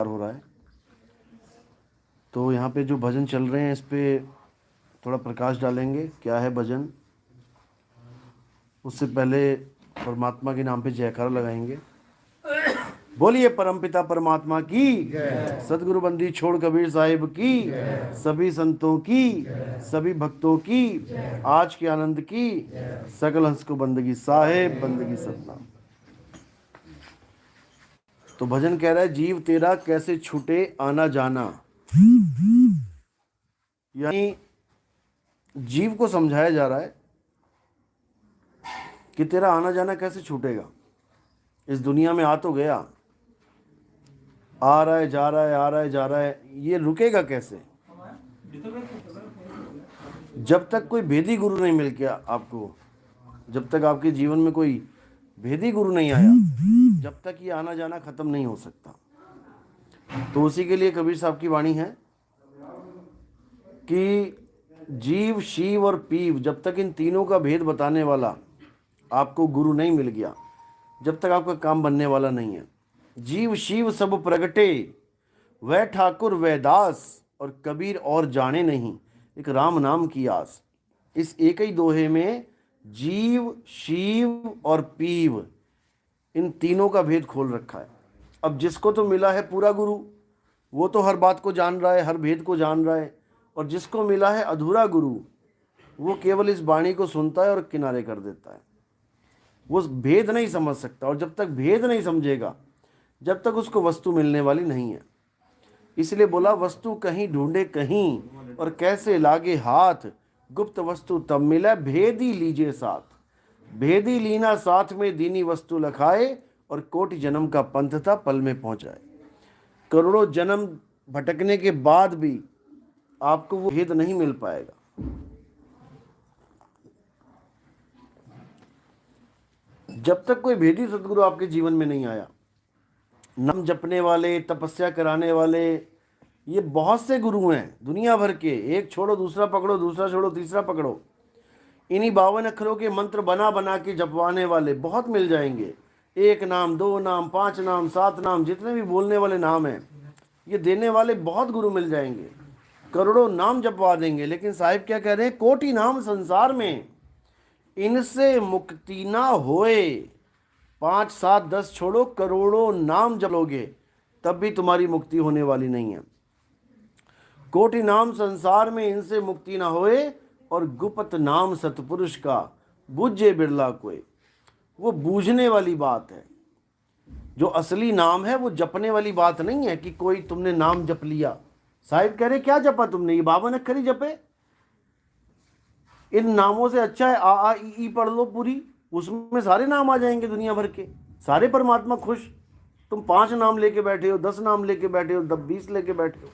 हो रहा है। तो यहाँ पे जो भजन चल रहे हैं इस पे थोड़ा प्रकाश डालेंगे, क्या है भजन। उससे पहले परमात्मा के नाम पे जयकारा लगाएंगे। बोलिए परमपिता परमात्मा की, सदगुरु बंदी छोड़ कबीर साहिब की, सभी संतों की, सभी भक्तों की, आज के आनंद की, सकल हंस को बंदगी साहेब बंदगी सतनाम। तो भजन कह रहा है, जीव तेरा कैसे छूटे आना जाना। यानी जीव को समझाया जा रहा है कि तेरा आना जाना कैसे छूटेगा। इस दुनिया में आ तो गया, आ रहा है जा रहा है, आ रहा है जा रहा है, ये रुकेगा कैसे। जब तक कोई भेदी गुरु नहीं मिल गया आपको, जब तक आपके जीवन में कोई भेदी गुरु नहीं आया, जब तक ये आना जाना खत्म नहीं हो सकता। तो उसी के लिए कबीर साहब की वाणी है कि जीव शिव और पीव, जब तक इन तीनों का भेद बताने वाला आपको गुरु नहीं मिल गया, जब तक आपका काम बनने वाला नहीं है। जीव शिव सब प्रगटे, वह ठाकुर वह दास, और कबीर और जाने नहीं, एक राम नाम की आस। इस एक ही दोहे में जीव शिव और पीव, इन तीनों का भेद खोल रखा है। अब जिसको तो मिला है पूरा गुरु, वो तो हर बात को जान रहा है, हर भेद को जान रहा है, और जिसको मिला है अधूरा गुरु, वो केवल इस वाणी को सुनता है और किनारे कर देता है। वो भेद नहीं समझ सकता, और जब तक भेद नहीं समझेगा, जब तक उसको वस्तु मिलने वाली नहीं है। इसलिए बोला, वस्तु कहीं ढूंढे कहीं, और कैसे लागे हाथ, गुप्त वस्तु तब मिले, भेदी लीजिए साथ। भेदी लीना साथ में, दीनी वस्तु लखाए, और कोटि जन्म का पंथ था पल में पहुंचाए। करोड़ों जन्म भटकने के बाद भी आपको वो भेद नहीं मिल पाएगा। जब तक कोई भेदी सदगुरु आपके जीवन में नहीं आया। नाम जपने वाले, तपस्या कराने वाले, ये बहुत से गुरु हैं दुनिया भर के, एक छोड़ो दूसरा पकड़ो, दूसरा छोड़ो तीसरा पकड़ो। इन्हीं 52 अक्षरों के मंत्र बना बना के जपवाने वाले बहुत मिल जाएंगे। 1 नाम, 2 नाम, 5 नाम, 7 नाम, जितने भी बोलने वाले नाम हैं, ये देने वाले बहुत गुरु मिल जाएंगे, करोड़ों नाम जपवा देंगे। लेकिन साहिब क्या कह रहे हैं, कोटि नाम संसार में, इनसे मुक्ति ना होए। 5, 7, 10 छोड़ो, करोड़ों नाम जलोगे तब भी तुम्हारी मुक्ति होने वाली नहीं है। कोटि नाम संसार में, इनसे मुक्ति ना होए, और गुप्त नाम सतपुरुष का, बुझे बिरला कोई। वो बूझने वाली बात है। जो असली नाम है वो जपने वाली बात नहीं है कि कोई तुमने नाम जप लिया। साहिब कह रहे, क्या जपा तुमने, ये 52 अक्षर ही जपे। इन नामों से अच्छा है आ ई पढ़ लो पूरी, उसमें सारे नाम आ जाएंगे दुनिया भर के, सारे परमात्मा खुश। तुम 5 नाम लेके बैठे हो, 10 नाम लेके बैठे हो, 20 लेके बैठे हो।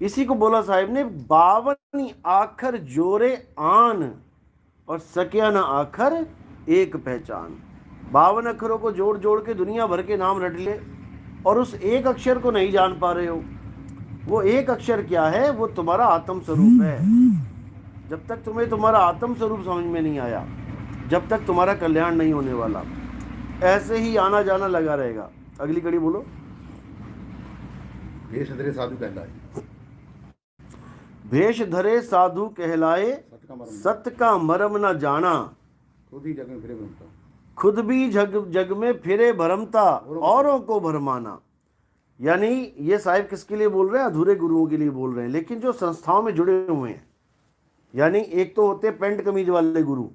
इसी को बोला साहिब ने, 52 आखर जोरे आन, और सक्या ना आखर एक पहचान। 52 अक्षरों को जोड़ जोड़ के दुनिया भर के नाम रट ले, और उस एक अक्षर को नहीं जान पा रहे हो। वो एक अक्षर क्या है, वो तुम्हारा आत्म स्वरूप है। जब तक तुम्हें तुम्हारा आत्म स्वरूप समझ में नहीं आया, जब तक तुम्हारा कल्याण नहीं होने वाला। ऐसे ही आना जाना लगा रहेगा। अगली कड़ी बोलो। भेष धरे साधु कहलाए, भेष धरे साधु कहलाए, सत्य का मरम न जाना। खुद ही जग में फिरे भ्रमता, खुद भी जग में फिरे भरमता, औरों को भरमाना। यानी ये साहिब किसके लिए बोल रहे हैं, अधूरे गुरुओं के लिए बोल रहे हैं। लेकिन जो संस्थाओं में जुड़े हुए हैं, यानी एक तो होते पैंट कमीज वाले गुरु,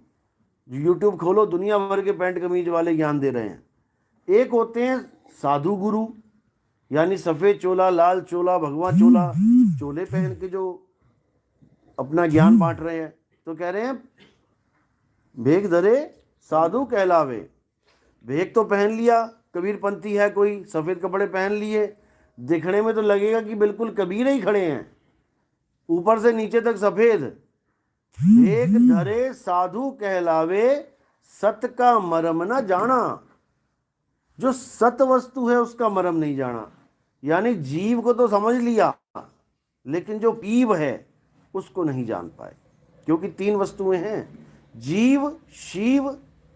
जो यूट्यूब खोलो दुनिया भर के पैंट कमीज वाले ज्ञान दे रहे हैं। एक होते हैं साधु गुरु, यानी सफ़ेद चोला, लाल चोला, भगवा चोला, चोले पहन के जो अपना ज्ञान बांट रहे हैं। तो कह रहे हैं, भेख धरे साधु कहलावे। भेख तो पहन लिया, कबीरपंथी है कोई, सफ़ेद कपड़े पहन लिए, दिखने में तो लगेगा कि बिल्कुल कबीर ही खड़े हैं, ऊपर से नीचे तक सफ़ेद। भेख धरे साधु कहलावे, सत का मरम न जाना। जो सत वस्तु है उसका मरम नहीं जाना। यानी जीव को तो समझ लिया, लेकिन जो पीव है उसको नहीं जान पाए। क्योंकि 3 वस्तुएं हैं, जीव शिव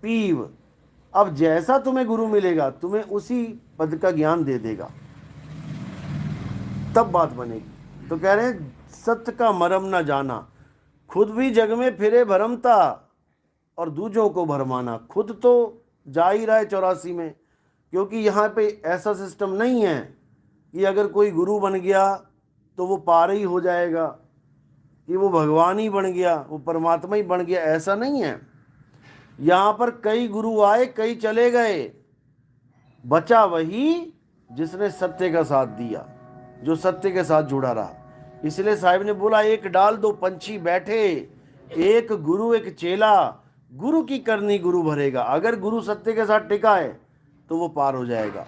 पीव। अब जैसा तुम्हें गुरु मिलेगा, तुम्हें उसी पद का ज्ञान दे देगा। तब बात बनेगी। तो कह रहे हैं सत्य का मरम ना जाना, खुद भी जग में फिरे भरमता और दूजों को भरमाना। खुद तो जा ही रहा है 84 में, क्योंकि यहाँ पे ऐसा सिस्टम नहीं है कि अगर कोई गुरु बन गया तो वो पार ही हो जाएगा, कि वो भगवान ही बन गया, वो परमात्मा ही बन गया, ऐसा नहीं है। यहाँ पर कई गुरु आए, कई चले गए, बचा वही जिसने सत्य का साथ दिया, जो सत्य के साथ जुड़ा रहा। इसलिए साहिब ने बोला एक डाल दो पंछी बैठे, एक गुरु एक चेला, गुरु की करनी गुरु भरेगा। अगर गुरु सत्य के साथ टिका है तो वो पार हो जाएगा,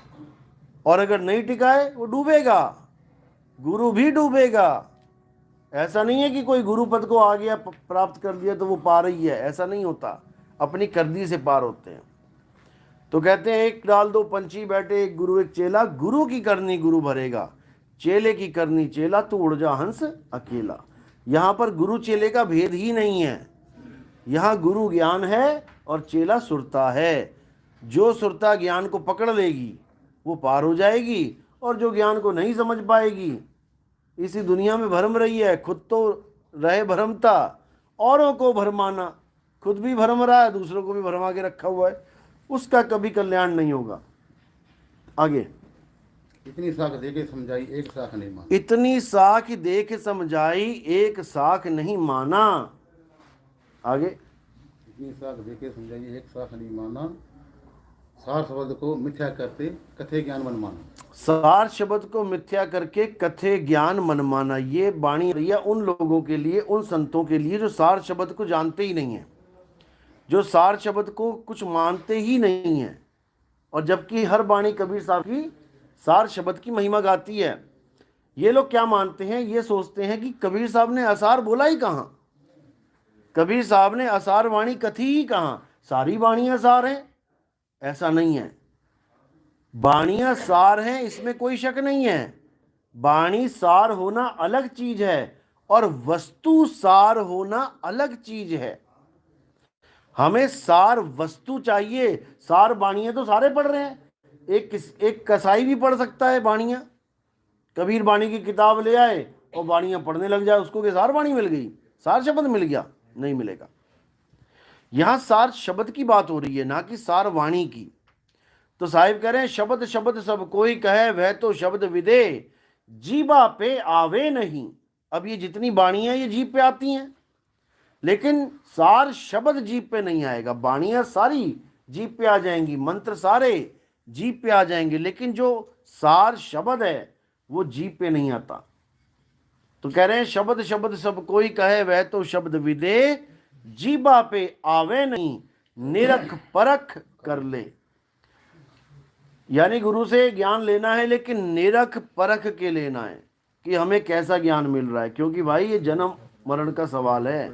और अगर नहीं टिका है वो डूबेगा, गुरु भी डूबेगा। ऐसा नहीं है कि कोई गुरु पद को आ गया, प्राप्त कर लिया तो वो पार ही है, ऐसा नहीं होता। अपनी करनी से पार होते हैं। तो कहते हैं एक डाल दो पंछी बैठे, एक गुरु एक चेला, गुरु की करनी गुरु भरेगा, चेले की करनी चेला, तू उड़ जा हंस अकेला। यहाँ पर गुरु चेले का भेद ही नहीं है। यहाँ गुरु ज्ञान है और चेला सुरता है। जो सुरता ज्ञान को पकड़ लेगी वो पार हो जाएगी, और जो ज्ञान को नहीं समझ पाएगी, इसी दुनिया में भरम रही है, खुद तो रहे भरमता, औरों को भरमाना। खुद भी भरम रहा है, दूसरों को भी भरमा के रखा हुआ है, उसका कभी कल्याण नहीं होगा। आगे, इतनी साख दे के समझाई एक साख नहीं माना। इतनी साख देख समझाई एक साख नहीं माना। आगे, इतनी साख दे के समझाई एक साख नहीं माना, सार शब्द को मिथ्या करते कथे ज्ञान मन माना। सार शब्द को मिथ्या करके कथे ज्ञान मनमाना। ये वाणी रही है उन लोगों के लिए, उन संतों के लिए जो सार शब्द को जानते ही नहीं है, जो सार शब्द को कुछ मानते ही नहीं है। और जबकि हर वाणी कबीर साहब की सार शब्द की महिमा गाती है। ये लोग क्या मानते हैं, ये सोचते हैं कि कबीर साहब ने असार बोला ही कहाँ, कबीर साहब ने असार वाणी कथी ही कहाँ, सारी वाणियाँ सार हैं। ऐसा नहीं है, वाणियाँ सार हैं, इसमें कोई शक नहीं है। वाणी सार होना अलग चीज है और वस्तु सार होना अलग चीज है। हमें सार वस्तु चाहिए, सार वाणियाँ तो सारे पढ़ रहे हैं। एक कसाई भी पढ़ सकता है वाणियाँ। कबीर वाणी की किताब ले आए और वाणियाँ पढ़ने लग जाए, उसको क्या सार वाणी मिल गई, सार शब्द मिल गया? नहीं मिलेगा। यहाँ सार शब्द की बात हो रही है, ना कि सार वाणी की। तो साहिब कह रहे हैं शब्द शब्द सब कोई कहे, वह तो शब्द विदे जीबा पे आवे नहीं। अब ये जितनी वाणियाँ ये जीभ पे आती हैं, लेकिन सार शब्द जीभ पे नहीं आएगा। वाणियाँ सारी जीभ पे आ जाएंगी, मंत्र सारे जीभ पे आ जाएंगे, लेकिन जो सार शब्द है वो जीभ पे नहीं आता। तो कह रहे हैं शब्द शब्द सब कोई कहे, वह तो शब्द विदे जीबा पे आवे नहीं, निरख परख कर ले। यानी गुरु से ज्ञान लेना है, लेकिन निरख परख के लेना है कि हमें कैसा ज्ञान मिल रहा है। क्योंकि भाई ये जन्म मरण का सवाल है,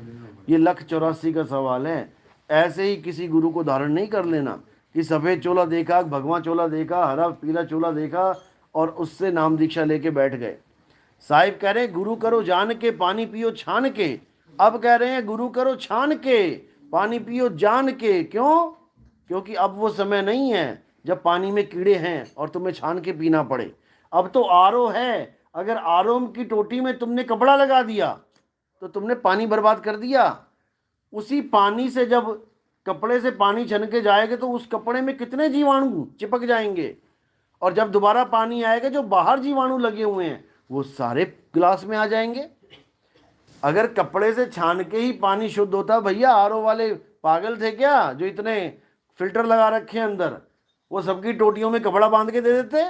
ये 184 का सवाल है। ऐसे ही किसी गुरु को धारण नहीं कर लेना कि सफ़ेद चोला देखा, भगवा चोला देखा, हरा पीला चोला देखा और उससे नाम दीक्षा लेके बैठ गए। साहिब कह रहे हैं गुरु करो जान के, पानी पियो छान के। अब कह रहे हैं गुरु करो छान के, पानी पियो जान के। क्यों? क्योंकि अब वो समय नहीं है जब पानी में कीड़े हैं और तुम्हें छान के पीना पड़े। अब तो आरओ है। अगर आरओ की टोटी में तुमने कपड़ा लगा दिया तो तुमने पानी बर्बाद कर दिया। उसी पानी से जब कपड़े से पानी छनके जाएगा तो उस कपड़े में कितने जीवाणु चिपक जाएंगे, और जब दोबारा पानी आएगा जो बाहर जीवाणु लगे हुए हैं वो सारे गिलास में आ जाएंगे। अगर कपड़े से छान के ही पानी शुद्ध होता, भैया आरओ वाले पागल थे क्या जो इतने फिल्टर लगा रखे हैं अंदर? वो सबकी टोटियों में कपड़ा बांध के दे देते।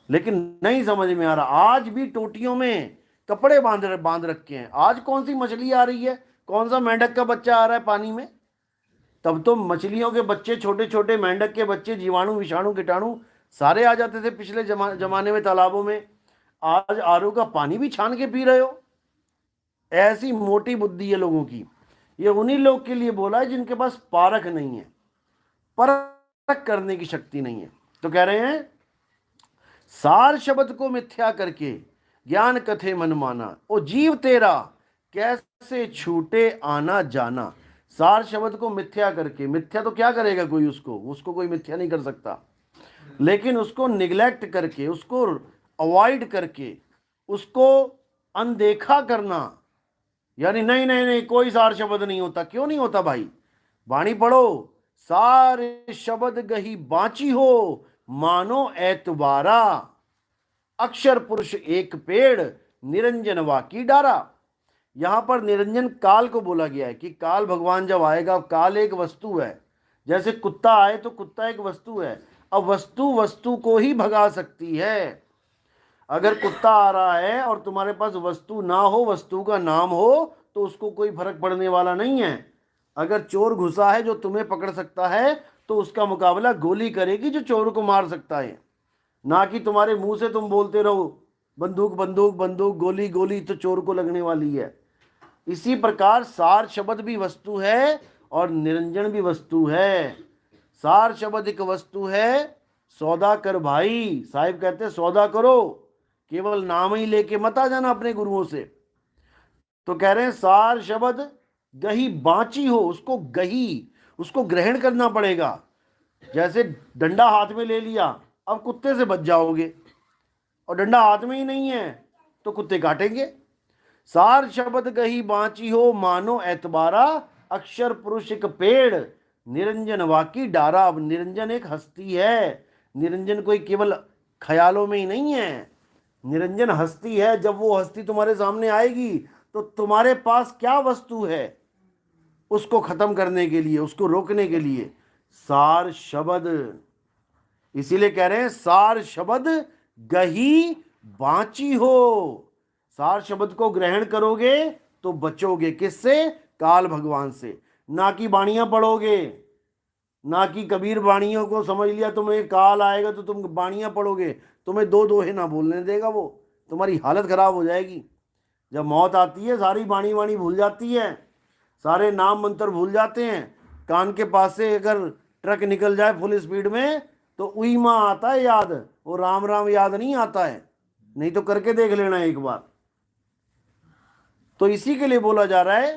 लेकिन नहीं समझ में आ रहा, आज भी टोटियों में कपड़े बांध रखे हैं। आज कौन सी मछली आ रही है, कौन सा मेंढक का बच्चा आ रहा है पानी में? तब तो मछलियों के बच्चे, छोटे छोटे मेंढक के बच्चे, जीवाणु विषाणु कीटाणु सारे आ जाते थे पिछले जमाने में तालाबों में। आज आरओ का पानी भी छान के पी रहे हो। ऐसी मोटी बुद्धि है लोगों की। ये उन्हीं लोग के लिए बोला है जिनके पास पारख नहीं है, परख करने की शक्ति नहीं है। तो कह रहे हैं सार शब्द को मिथ्या करके ज्ञान कथे मन माना, ओ जीव तेरा कैसे छूटे आना जाना। सार शब्द को मिथ्या करके, मिथ्या तो क्या करेगा कोई, उसको कोई मिथ्या नहीं कर सकता, लेकिन उसको निगलेक्ट करके, उसको अवॉइड करके, उसको अनदेखा करना, यानी नहीं नहीं नहीं कोई सार शब्द नहीं होता। क्यों नहीं होता भाई? वाणी पढ़ो, सारे शब्द गही बांची हो, मानो एतबारा, अक्षर पुरुष एक पेड़, निरंजन वाकी डारा। यहां पर निरंजन काल को बोला गया है कि काल भगवान जब आएगा, काल एक वस्तु है। जैसे कुत्ता आए तो कुत्ता एक वस्तु है। अब वस्तु वस्तु को ही भगा सकती है। अगर कुत्ता आ रहा है और तुम्हारे पास वस्तु ना हो, वस्तु का नाम हो, तो उसको कोई फर्क पड़ने वाला नहीं है। अगर चोर घुसा है जो तुम्हें पकड़ सकता है, तो उसका मुकाबला गोली करेगी जो चोर को मार सकता है, ना कि तुम्हारे मुंह से तुम बोलते रहो बंदूक बंदूक बंदूक, गोली गोली, तो चोर को लगने वाली है। इसी प्रकार सार शब्द भी वस्तु है और निरंजन भी वस्तु है। सार शब्द एक वस्तु है, सौदा कर भाई। साहिब कहते हैं सौदा करो, केवल नाम ही लेके मत आ जाना अपने गुरुओं से। तो कह रहे हैं सार शब्द गही बांची हो, उसको गही, उसको ग्रहण करना पड़ेगा। जैसे डंडा हाथ में ले लिया, अब कुत्ते से बच जाओगे, और डंडा हाथ में ही नहीं है तो कुत्ते काटेंगे। सार शब्द गही बांची हो, मानो एतबारा, अक्षर पुरुष एक पेड़, निरंजन वाकी डारा। अब निरंजन एक हस्ती है। निरंजन कोई केवल ख्यालों में ही नहीं है, निरंजन हस्ती है। जब वो हस्ती तुम्हारे सामने आएगी तो तुम्हारे पास क्या वस्तु है उसको खत्म करने के लिए, उसको रोकने के लिए? सार शब्द। इसीलिए कह रहे हैं सार शब्द गही बांची हो। सार शब्द को ग्रहण करोगे तो बचोगे। किससे? काल भगवान से। ना कि बाणियां पढ़ोगे, ना कि कबीर बाणियों को समझ लिया तुम्हें काल आएगा तो तुम बाणियां पढ़ोगे, तुम्हें दो दोहे ना बोलने देगा वो, तुम्हारी हालत खराब हो जाएगी। जब मौत आती है सारी बाणी वाणी भूल जाती है, सारे नाम मंत्र भूल जाते हैं। कान के पास से अगर ट्रक निकल जाए फुल स्पीड में तो उई माँ आता है याद, वो राम राम याद नहीं आता है। नहीं तो करके देख लेना एक बार। तो इसी के लिए बोला जा रहा है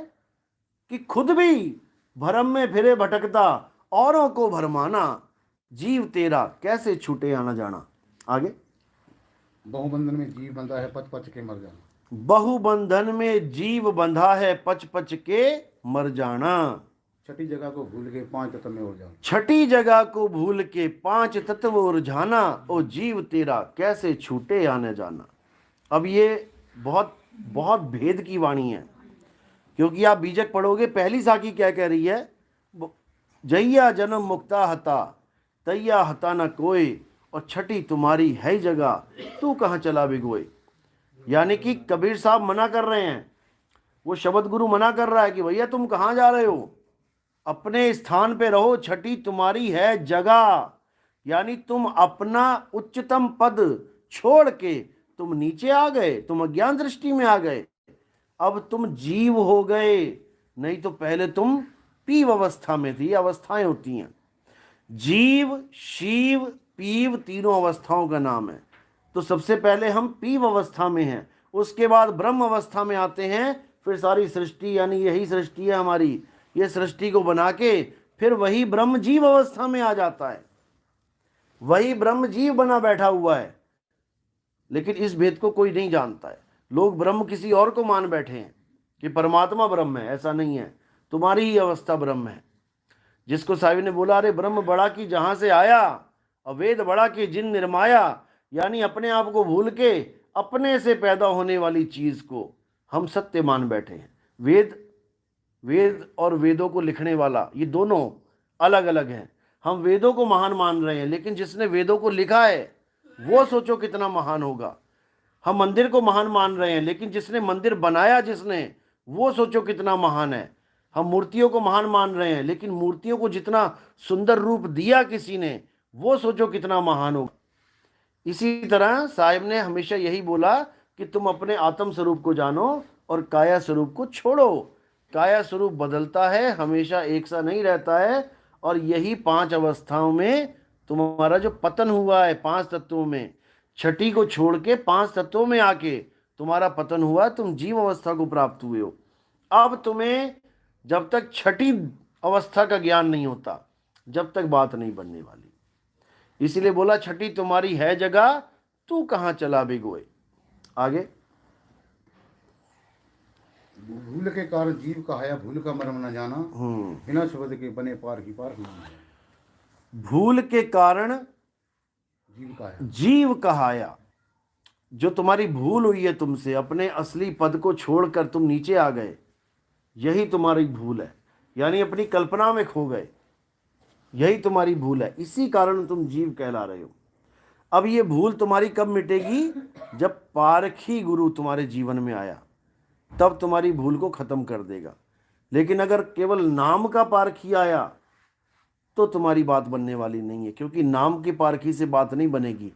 कि खुद भी भरम में फिरे भटकता, औरों को भरमाना, जीव तेरा कैसे छूटे आना जाना। आगे, बहुबंधन में जीव बंधा है, पच पच के मर जाना। बहुबंधन में जीव बंधा है, पच पच के मर जाना। छठी जगह को भूल के पांच तत्व में उड़ जाना। छठी जगह को भूल के पांच तत्व उलझाना, ओ जीव तेरा कैसे छूटे आने जाना। अब ये बहुत बहुत भेद की वाणी है, क्योंकि आप बीजक पढ़ोगे, पहली साखी क्या कह रही है? जैया जन्म मुक्ता हता, तैया हता न कोई, और छठी तुम्हारी है जगह, तू कहाँ चला बिगोए। यानी कि कबीर साहब मना कर रहे हैं, वो शब्द गुरु मना कर रहा है कि भैया तुम कहाँ जा रहे हो, अपने स्थान पे रहो, छठी तुम्हारी है जगह। यानी तुम अपना उच्चतम पद छोड़ के तुम नीचे आ गए, तुम अज्ञान दृष्टि में आ गए, अब तुम जीव हो गए। नहीं तो पहले तुम पीव अवस्था में थी। अवस्थाएं होती हैं, जीव, शिव, पीव, तीनों अवस्थाओं का नाम है। तो सबसे पहले हम पीव अवस्था में हैं, उसके बाद ब्रह्म अवस्था में आते हैं, फिर सारी सृष्टि, यानी यही सृष्टि है हमारी, ये सृष्टि को बना के फिर वही ब्रह्म जीव अवस्था में आ जाता है। वही ब्रह्म जीव बना बैठा हुआ है, लेकिन इस भेद को कोई नहीं जानता है। लोग ब्रह्म किसी और को मान बैठे हैं कि परमात्मा ब्रह्म है। ऐसा नहीं है, तुम्हारी ही अवस्था ब्रह्म है। जिसको साहिब ने बोला, अरे ब्रह्म बड़ा की जहां से आया, अवेद बड़ा की जिन निर्माया। यानी अपने आप को भूल के अपने से पैदा होने वाली चीज को हम सत्य मान बैठे हैं। वेद और वेदों को लिखने वाला, ये दोनों अलग अलग हैं। हम वेदों को महान मान रहे हैं, लेकिन जिसने वेदों को लिखा है वो सोचो कितना महान होगा। हम मंदिर को महान मान रहे हैं, लेकिन जिसने मंदिर बनाया, जिसने, वो सोचो कितना महान है। हम मूर्तियों को महान मान रहे हैं, लेकिन मूर्तियों को जितना सुंदर रूप दिया किसी ने, वो सोचो कितना महान होगा। इसी तरह साहिब ने हमेशा यही बोला कि तुम अपने आत्म स्वरूप को जानो और काया स्वरूप को छोड़ो। काया स्वरूप बदलता है, हमेशा एक सा नहीं रहता है। और यही पांच अवस्थाओं में तुम्हारा जो पतन हुआ है, पांच तत्वों में, छठी को छोड़ के पांच तत्वों में आके तुम्हारा पतन हुआ, तुम जीव अवस्था को प्राप्त हुए हो। अब तुम्हें जब तक छठी अवस्था का ज्ञान नहीं होता, जब तक बात नहीं बनने वाली। इसीलिए बोला छठी तुम्हारी है जगह, तू कहाँ चला भिगोए। आगे, भूल के कारण जीव कहाया, भूल का मर्म न जाना, बिना शब्द के बने पार की पार न जाना। भूल के कारण जीव कहाया, जीव कहाया। जो तुम्हारी भूल हुई है तुमसे, अपने असली पद को छोड़कर तुम नीचे आ गए, यही तुम्हारी भूल है, यानी अपनी कल्पना में खो गए, यही तुम्हारी भूल है। इसी कारण तुम जीव कहला रहे हो। अब ये भूल तुम्हारी कब मिटेगी? जब पारखी गुरु तुम्हारे जीवन में आया, तब तुम्हारी भूल को खत्म कर देगा। लेकिन अगर केवल नाम का पारखी आया तो तुम्हारी बात बनने वाली नहीं है, क्योंकि नाम की पारखी से बात नहीं बनेगी,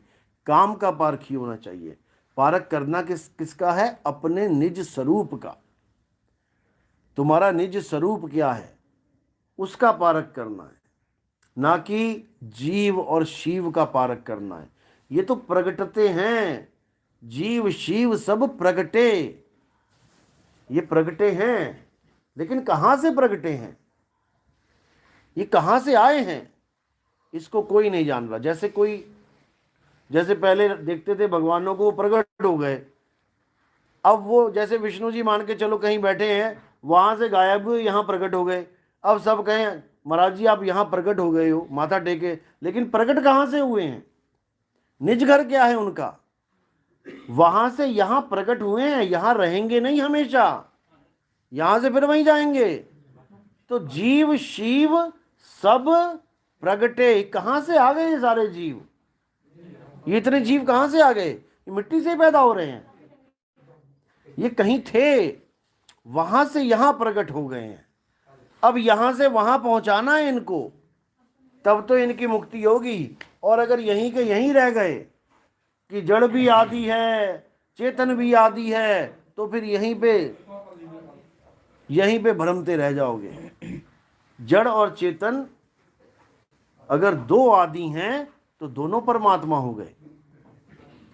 काम का पारखी होना चाहिए। पारख करना किसका है? अपने निज स्वरूप का। तुम्हारा निज स्वरूप क्या है, उसका पारख करना है, ना कि जीव और शिव का पारख करना है। ये तो प्रगटते हैं, जीव शिव सब प्रगटे, ये प्रगटे हैं, लेकिन कहाँ से प्रगटे हैं, ये कहाँ से आए हैं, इसको कोई नहीं जान रहा। जैसे पहले देखते थे भगवानों को, वो प्रकट हो गए, अब वो जैसे विष्णु जी मान के चलो कहीं बैठे हैं, वहां से गायब हुए, यहाँ प्रकट हो गए। अब सब कहें महाराज जी आप यहाँ प्रकट हो गए हो, माथा टेके, लेकिन प्रकट कहाँ से हुए हैं? निज घर क्या है उनका? वहां से यहाँ प्रकट हुए हैं, यहाँ रहेंगे नहीं हमेशा, यहां से फिर वहीं जाएंगे। तो जीव शिव सब प्रगटे। कहां से आ गए ये सारे जीव? ये इतने जीव कहां से आ गए? ये मिट्टी से पैदा हो रहे हैं, ये कहीं थे, वहां से यहां प्रकट हो गए हैं। अब यहां से वहां पहुंचाना है इनको, तब तो इनकी मुक्ति होगी। और अगर यहीं के यहीं रह गए कि जड़ भी आदि है, चेतन भी आदि है, तो फिर यहीं पे भ्रमते रह जाओगे। जड़ और चेतन अगर दो आदि हैं तो दोनों परमात्मा हो गए।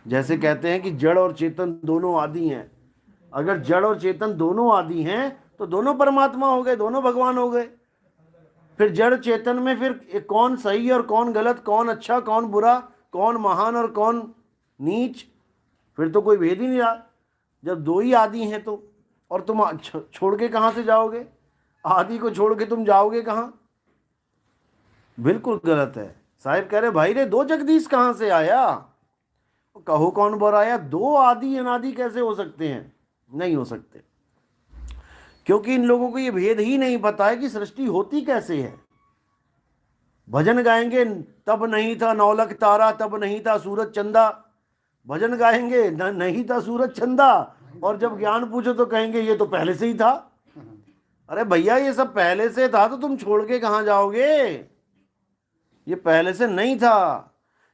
जैसे कहते हैं कि जड़ और चेतन दोनों आदि हैं, अगर जड़ और चेतन दोनों आदि हैं तो दोनों परमात्मा हो गए, दोनों भगवान हो गए। फिर जड़ चेतन में फिर कौन सही और कौन गलत, कौन अच्छा कौन बुरा, कौन महान और कौन नीच, फिर तो कोई भेद ही नहीं रहा। जब दो ही आदि हैं तो, और तुम छोड़ के कहाँ से जाओगे? आदि को छोड़ के तुम जाओगे कहाँ? बिल्कुल गलत है। साहिब कह रहे भाई रे, दो जगदीश कहाँ से आया? कहो कौन बोराया? दो आदि अनादि कैसे हो सकते हैं? नहीं हो सकते, क्योंकि इन लोगों को ये भेद ही नहीं पता है कि सृष्टि होती कैसे है। भजन गाएंगे तब नहीं था नौलख तारा, तब नहीं था सूरज चंदा। भजन गाएंगे नहीं था सूरज चंदा, और जब ज्ञान पूछो तो कहेंगे ये तो पहले से ही था। अरे भैया ये सब पहले से था तो तुम छोड़ के कहाँ जाओगे? ये पहले से नहीं था।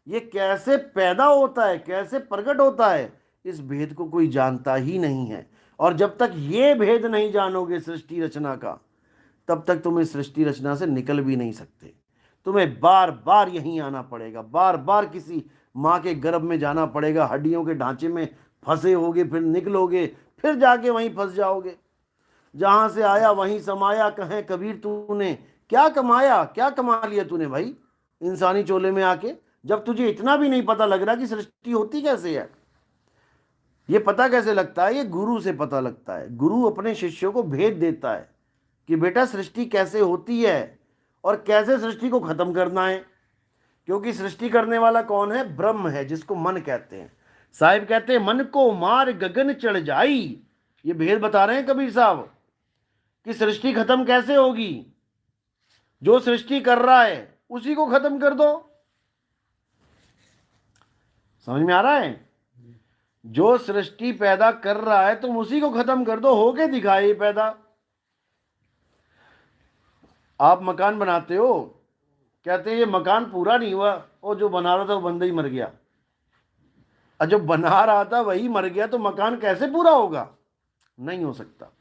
ये कैसे पैदा होता है, कैसे प्रकट होता है, इस भेद को कोई जानता ही नहीं है। और जब तक ये भेद नहीं जानोगे सृष्टि रचना का, तब तक तुम इस सृष्टि रचना से निकल भी नहीं सकते। तुम्हें बार बार यहीं आना पड़ेगा, बार बार किसी माँ के गर्भ में जाना पड़ेगा, हड्डियों के ढांचे में फंसे होगे, फिर निकलोगे, फिर जाके वहीं फंस जाओगे। जहां से आया वहीं समाया, कहें कबीर तूने क्या कमाया, क्या कमा लिया तूने भाई इंसानी चोले में आके, जब तुझे इतना भी नहीं पता लग रहा कि सृष्टि होती कैसे है। ये पता कैसे लगता है? ये गुरु से पता लगता है। गुरु अपने शिष्यों को भेद देता है कि बेटा सृष्टि कैसे होती है और कैसे सृष्टि को खत्म करना है। क्योंकि सृष्टि करने वाला कौन है? ब्रह्म है, जिसको मन कहते हैं। साहिब कहते हैं मन को मार गगन चढ़ जाई। ये भेद बता रहे हैं कबीर साहब कि सृष्टि खत्म कैसे होगी। जो सृष्टि कर रहा है उसी को खत्म कर दो। समझ में आ रहा है? जो सृष्टि पैदा कर रहा है तुम उसी को खत्म कर दो, होके दिखाए पैदा। आप मकान बनाते हो, कहते हैं ये मकान पूरा नहीं हुआ, और जो बना रहा था वो बंदा ही मर गया। और जो बना रहा था वही मर गया, तो मकान कैसे पूरा होगा? नहीं हो सकता।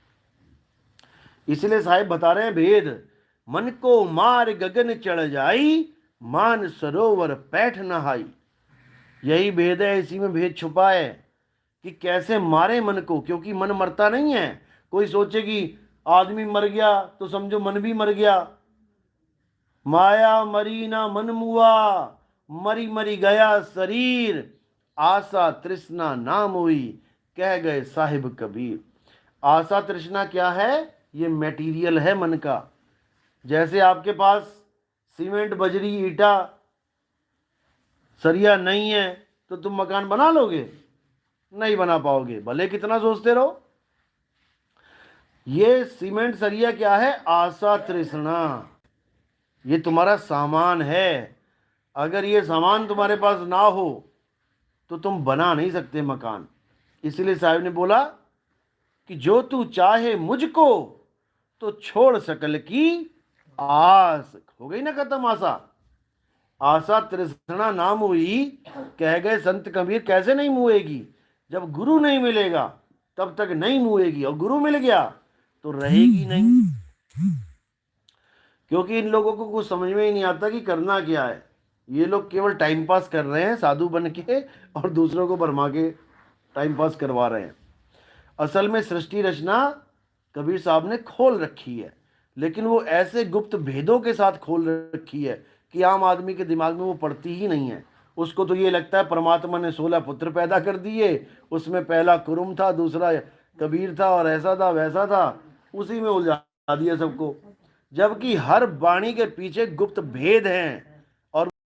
इसलिए साहिब बता रहे हैं भेद। मन को मार गगन चढ़ जाई, मान सरोवर पैठ नहाई। यही भेद है, इसी में भेद छुपा है कि कैसे मारे मन को, क्योंकि मन मरता नहीं है। कोई सोचे कि आदमी मर गया तो समझो मन भी मर गया। माया मरी ना मन मुआ, मरी मरी गया शरीर, आशा तृष्णा ना मोई, कह गए साहिब कबीर। आशा तृष्णा क्या है? ये मटेरियल है मन का। जैसे आपके पास सीमेंट बजरी ईटा सरिया नहीं है तो तुम मकान बना लोगे? नहीं बना पाओगे, भले कितना सोचते रहो। ये सीमेंट सरिया क्या है? आशा तृष्णा। ये तुम्हारा सामान है। अगर ये सामान तुम्हारे पास ना हो तो तुम बना नहीं सकते मकान। इसलिए साहिब ने बोला कि जो तू चाहे मुझको तो छोड़ सकल की आस। हो गई ना खत्म आशा। आशा तृष्णा नाम हुई, कह गए संत कबीर। कैसे नहीं मुएगी? जब गुरु नहीं मिलेगा तब तक नहीं मुएगी, और गुरु मिल गया तो रहेगी नहीं। क्योंकि इन लोगों को कुछ समझ में ही नहीं आता कि करना क्या है। ये लोग केवल टाइम पास कर रहे हैं साधु बन के, और दूसरों को भरमा के टाइम पास करवा रहे हैं। असल में सृष्टि रचना कबीर साहब ने खोल रखी है, लेकिन वो ऐसे गुप्त भेदों के साथ खोल रखी है कि आम आदमी के दिमाग में वो पड़ती ही नहीं है। उसको तो ये लगता है परमात्मा ने 16 पुत्र पैदा कर दिए, उसमें पहला कुरुम था, दूसरा कबीर था, और ऐसा था वैसा था, उसी में उलझा दिया सबको। जबकि हर वाणी के पीछे गुप्त भेद हैं।